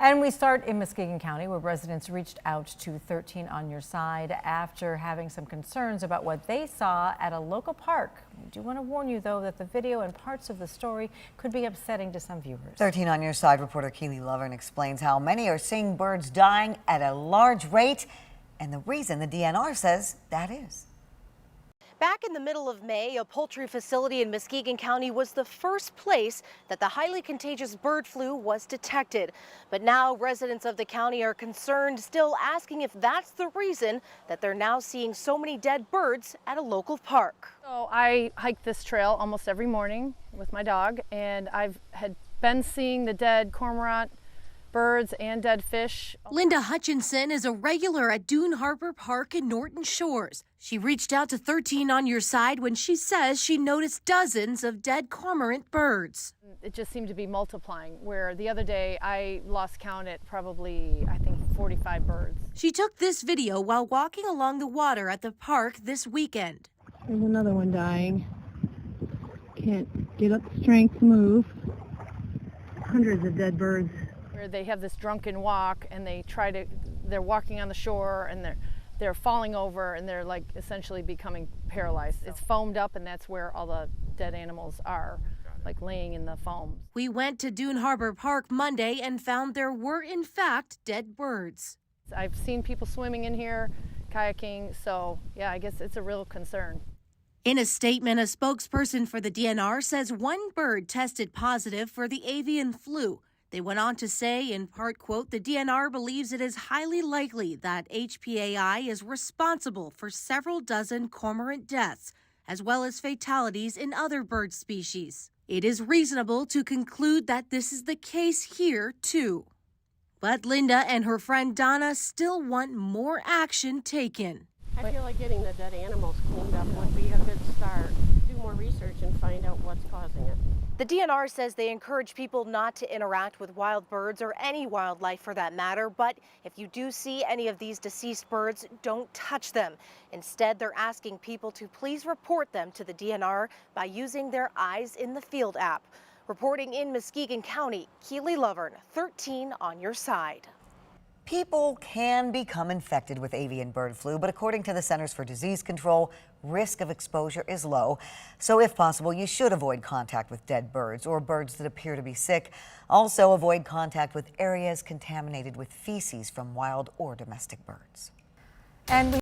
And we start in Muskegon County, where residents reached out to 13 on Your Side after having some concerns about what they saw at a local park. We do want to warn you, though, that the video and parts of the story could be upsetting to some viewers. 13 on Your Side reporter Keely Lovern explains how many are seeing birds dying at a large rate and the reason the DNR says that is. Back in the middle of May, a poultry facility in Muskegon County was the first place that the highly contagious bird flu was detected. But now residents of the county are concerned, still asking if that's the reason that they're now seeing so many dead birds at a local park. So I hike this trail almost every morning with my dog, and had been seeing the dead cormorant, birds, and dead fish. Linda Hutchinson is a regular at Dune Harbor Park in Norton Shores. She reached out to 13 on Your Side when she says she noticed dozens of dead cormorant birds. It just seemed to be multiplying, where the other day I lost count at probably, I think, 45 birds. She took this video while walking along the water at the park this weekend. There's another one dying. Can't get up the strength to move. Hundreds of dead birds. Where they have this drunken walk and they're walking on the shore and they're falling over and they're like essentially becoming paralyzed. It's foamed up, and that's where all the dead animals are, like laying in the foam. We went to Dune Harbor Park Monday and found there were in fact dead birds. I've seen people swimming in here, kayaking, so yeah, I guess it's a real concern. In a statement, a spokesperson for the DNR says one bird tested positive for the avian flu. They went on to say, in part, quote, the DNR believes it is highly likely that HPAI is responsible for several dozen cormorant deaths, as well as fatalities in other bird species. It is reasonable to conclude that this is the case here, too. But Linda and her friend Donna still want more action taken. I feel like getting the dead animals cleaned up would be a good start. Do more research and find out what's causing it. The DNR says they encourage people not to interact with wild birds or any wildlife for that matter, but if you do see any of these deceased birds, don't touch them. Instead, they're asking people to please report them to the DNR by using their Eyes in the Field app. Reporting in Muskegon County, Keely Lovern, 13 on Your Side. People can become infected with avian bird flu, but according to the Centers for Disease Control, risk of exposure is low. So if possible, you should avoid contact with dead birds or birds that appear to be sick. Also, avoid contact with areas contaminated with feces from wild or domestic birds. And we